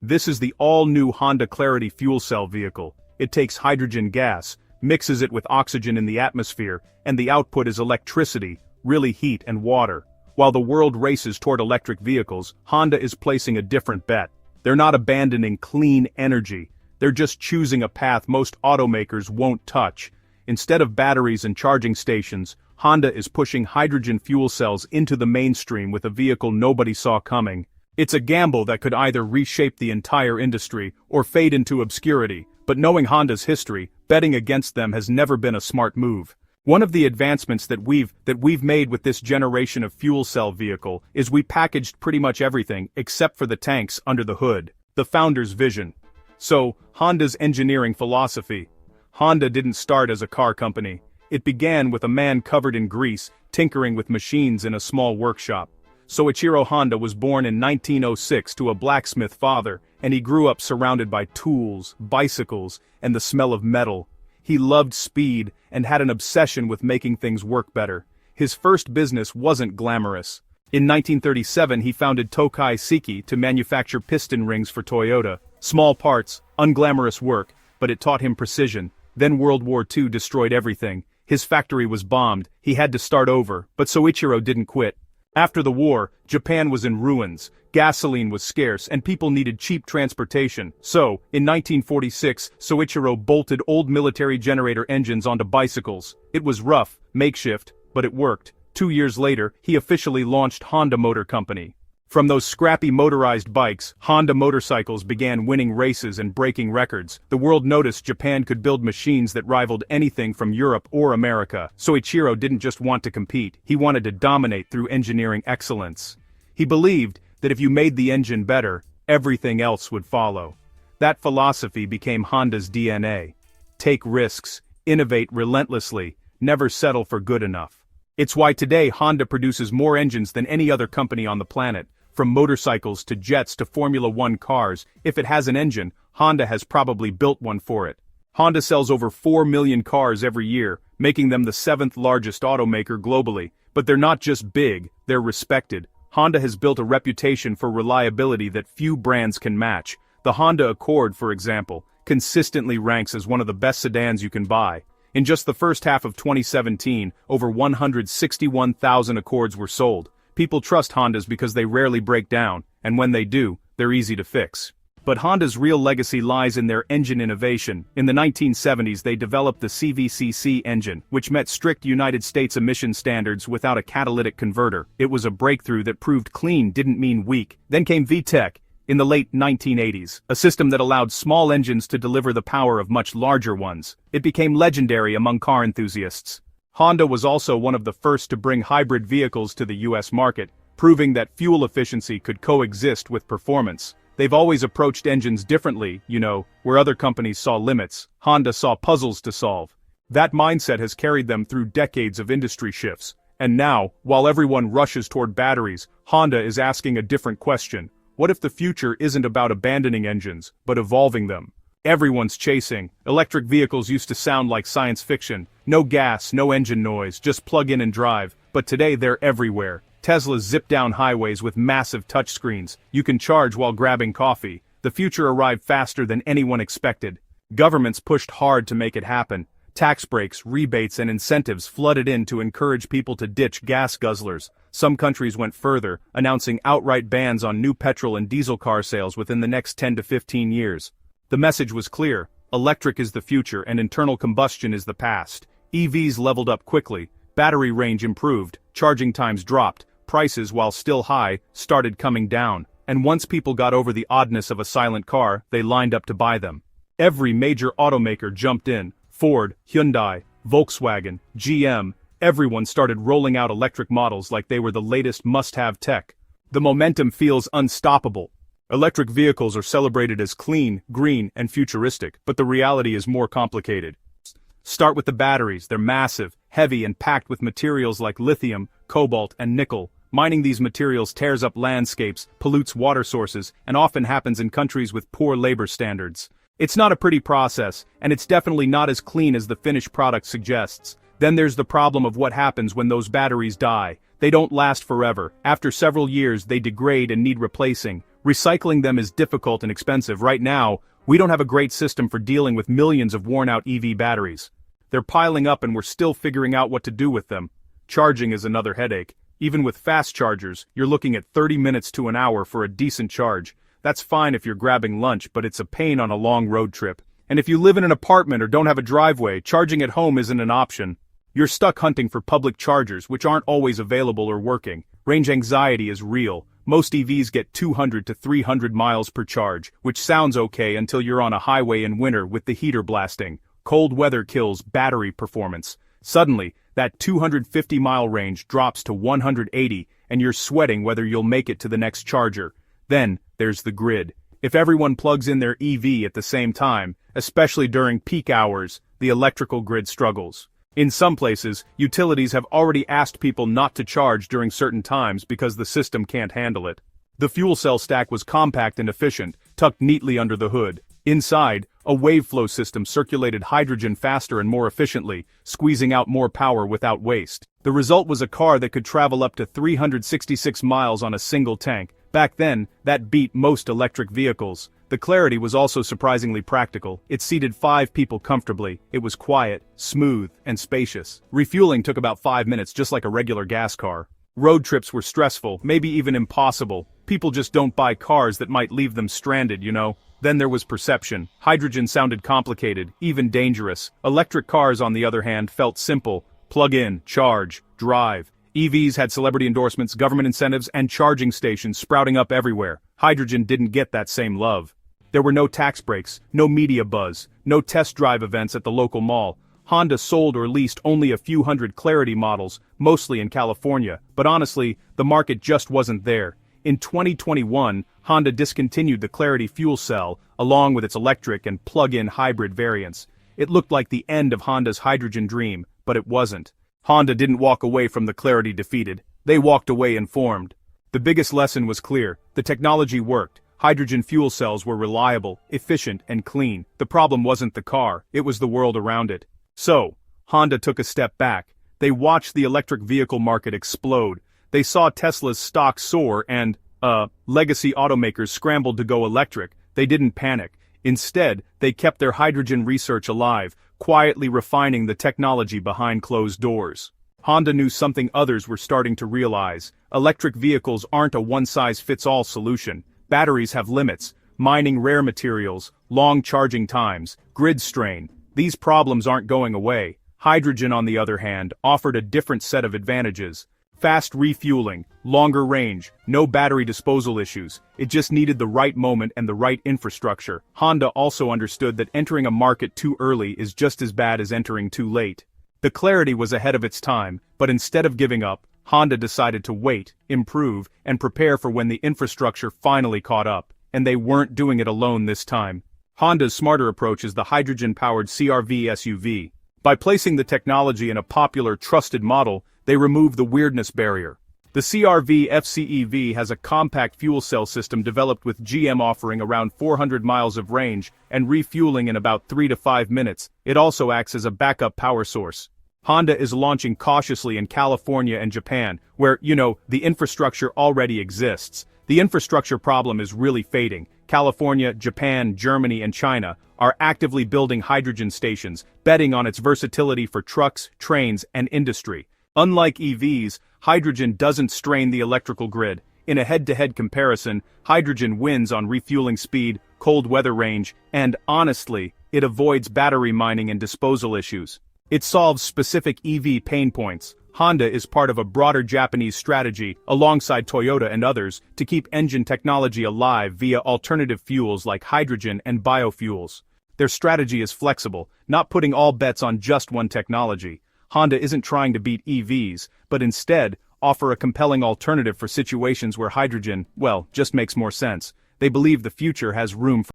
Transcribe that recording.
This is the all-new Honda Clarity fuel cell vehicle. It takes hydrogen gas, mixes it with oxygen in the atmosphere, and the output is electricity, really heat and water. While the world races toward electric vehicles, Honda is placing a different bet. They're not abandoning clean energy. They're just choosing a path most automakers won't touch. Instead of batteries and charging stations, Honda is pushing hydrogen fuel cells into the mainstream with a vehicle nobody saw coming. It's a gamble that could either reshape the entire industry or fade into obscurity, but knowing Honda's history, betting against them has never been a smart move. One of the advancements that we've made with this generation of fuel cell vehicle is we packaged pretty much everything except for the tanks under the hood, the founder's vision. So, Honda's engineering philosophy. Honda didn't start as a car company. It began with a man covered in grease, tinkering with machines in a small workshop. Soichiro Honda was born in 1906 to a blacksmith father, and he grew up surrounded by tools, bicycles, and the smell of metal. He loved speed and had an obsession with making things work better. His first business wasn't glamorous. In 1937 he founded Tokai Seiki to manufacture piston rings for Toyota. Small parts, unglamorous work, but it taught him precision. Then World War II destroyed everything. His factory was bombed, he had to start over, but Soichiro didn't quit. After the war, Japan was in ruins, gasoline was scarce, and people needed cheap transportation. So, in 1946, Soichiro bolted old military generator engines onto bicycles. It was rough, makeshift, but it worked. 2 years later, he officially launched Honda Motor Company. From those scrappy motorized bikes, Honda motorcycles began winning races and breaking records. The world noticed Japan could build machines that rivaled anything from Europe or America. Soichiro didn't just want to compete, he wanted to dominate through engineering excellence. He believed that if you made the engine better, everything else would follow. That philosophy became Honda's DNA. Take risks, innovate relentlessly, never settle for good enough. It's why today Honda produces more engines than any other company on the planet. From motorcycles to jets to Formula One cars, if it has an engine, Honda has probably built one for it. Honda sells over 4 million cars every year, making them the 7th largest automaker globally. But they're not just big, they're respected. Honda has built a reputation for reliability that few brands can match. The Honda Accord, for example, consistently ranks as one of the best sedans you can buy. In just the first half of 2017, over 161,000 Accords were sold. People trust Hondas because they rarely break down, and when they do, they're easy to fix. But Honda's real legacy lies in their engine innovation. In the 1970s they developed the CVCC engine, which met strict United States emission standards without a catalytic converter. It was a breakthrough that proved clean didn't mean weak. Then came VTEC, in the late 1980s, a system that allowed small engines to deliver the power of much larger ones. It became legendary among car enthusiasts. Honda was also one of the first to bring hybrid vehicles to the US market, proving that fuel efficiency could coexist with performance. They've always approached engines differently, where other companies saw limits, Honda saw puzzles to solve. That mindset has carried them through decades of industry shifts. And now, while everyone rushes toward batteries, Honda is asking a different question. What if the future isn't about abandoning engines, but evolving them? Everyone's chasing. Electric vehicles used to sound like science fiction. No gas, no engine noise, just plug in and drive. But today they're everywhere. Teslas zip down highways with massive touchscreens. You can charge while grabbing coffee. The future arrived faster than anyone expected. Governments pushed hard to make it happen. Tax breaks, rebates, and incentives flooded in to encourage people to ditch gas guzzlers. Some countries went further, announcing outright bans on new petrol and diesel car sales within the next 10 to 15 years. The message was clear. Electric is the future and internal combustion is the past. EVs leveled up quickly, battery range improved, charging times dropped, prices, while still high, started coming down. And once people got over the oddness of a silent car, they lined up to buy them. Every major automaker jumped in. Ford, Hyundai, Volkswagen, GM, everyone started rolling out electric models like they were the latest must-have tech. The momentum feels unstoppable. Electric vehicles are celebrated as clean, green, and futuristic, but the reality is more complicated. Start with the batteries. They're massive, heavy, and packed with materials like lithium, cobalt, and nickel. Mining these materials tears up landscapes, pollutes water sources, and often happens in countries with poor labor standards. It's not a pretty process, and it's definitely not as clean as the finished product suggests. Then there's the problem of what happens when those batteries die. They don't last forever. After several years they degrade and need replacing. Recycling them is difficult and expensive. Right now, we don't have a great system for dealing with millions of worn-out EV batteries. They're piling up and we're still figuring out what to do with them. Charging is another headache. Even with fast chargers, you're looking at 30 minutes to an hour for a decent charge. That's fine if you're grabbing lunch, but it's a pain on a long road trip. And if you live in an apartment or don't have a driveway, charging at home isn't an option. You're stuck hunting for public chargers, which aren't always available or working. Range anxiety is real. Most EVs get 200 to 300 miles per charge, which sounds okay until you're on a highway in winter with the heater blasting. Cold weather kills battery performance. Suddenly, that 250-mile range drops to 180, and you're sweating whether you'll make it to the next charger. Then, there's the grid. If everyone plugs in their EV at the same time, especially during peak hours, the electrical grid struggles. In some places, utilities have already asked people not to charge during certain times because the system can't handle it. The fuel cell stack was compact and efficient, tucked neatly under the hood. Inside, a wave flow system circulated hydrogen faster and more efficiently, squeezing out more power without waste. The result was a car that could travel up to 366 miles on a single tank. Back then, that beat most electric vehicles. The clarity was also surprisingly practical. It seated 5 people comfortably. It was quiet, smooth, and spacious. Refueling took about 5 minutes, just like a regular gas car. Road trips were stressful, maybe even impossible. People just don't buy cars that might leave them stranded, you know. Then there was perception. Hydrogen sounded complicated, even dangerous. Electric cars, on the other hand, felt simple. Plug in, charge, drive. EVs had celebrity endorsements, government incentives, and charging stations sprouting up everywhere. Hydrogen didn't get that same love. There were no tax breaks, no media buzz, no test drive events at the local mall. Honda sold or leased only a few hundred Clarity models, mostly in California, but honestly, the market just wasn't there. In 2021, Honda discontinued the Clarity fuel cell, along with its electric and plug-in hybrid variants. It looked like the end of Honda's hydrogen dream, but it wasn't. Honda didn't walk away from the Clarity defeated. They walked away informed. The biggest lesson was clear. The technology worked. Hydrogen fuel cells were reliable, efficient, and clean. The problem wasn't the car, it was the world around it. So, Honda took a step back. They watched the electric vehicle market explode. They saw Tesla's stock soar and, legacy automakers scrambled to go electric. They didn't panic. Instead, they kept their hydrogen research alive, quietly refining the technology behind closed doors. Honda knew something others were starting to realize. Electric vehicles aren't a one-size-fits-all solution. Batteries have limits, mining rare materials, long charging times, grid strain. These problems aren't going away. Hydrogen, on the other hand, offered a different set of advantages. Fast refueling, longer range, no battery disposal issues. It just needed the right moment and the right infrastructure. Honda also understood that entering a market too early is just as bad as entering too late. The Clarity was ahead of its time, but instead of giving up, Honda decided to wait, improve, and prepare for when the infrastructure finally caught up. And they weren't doing it alone this time. Honda's smarter approach is the hydrogen-powered CR-V SUV. By placing the technology in a popular, trusted model, they remove the weirdness barrier. The CR-V FCEV has a compact fuel cell system developed with GM offering around 400 miles of range and refueling in about 3 to 5 minutes. It also acts as a backup power source. Honda is launching cautiously in California and Japan, where, the infrastructure already exists. The infrastructure problem is really fading. California, Japan, Germany, and China are actively building hydrogen stations, betting on its versatility for trucks, trains, and industry. Unlike EVs, hydrogen doesn't strain the electrical grid. In a head-to-head comparison, hydrogen wins on refueling speed, cold weather range, and, honestly, it avoids battery mining and disposal issues. It solves specific EV pain points. Honda is part of a broader Japanese strategy, alongside Toyota and others, to keep engine technology alive via alternative fuels like hydrogen and biofuels. Their strategy is flexible, not putting all bets on just one technology. Honda isn't trying to beat EVs, but instead, offer a compelling alternative for situations where hydrogen, just makes more sense. They believe the future has room for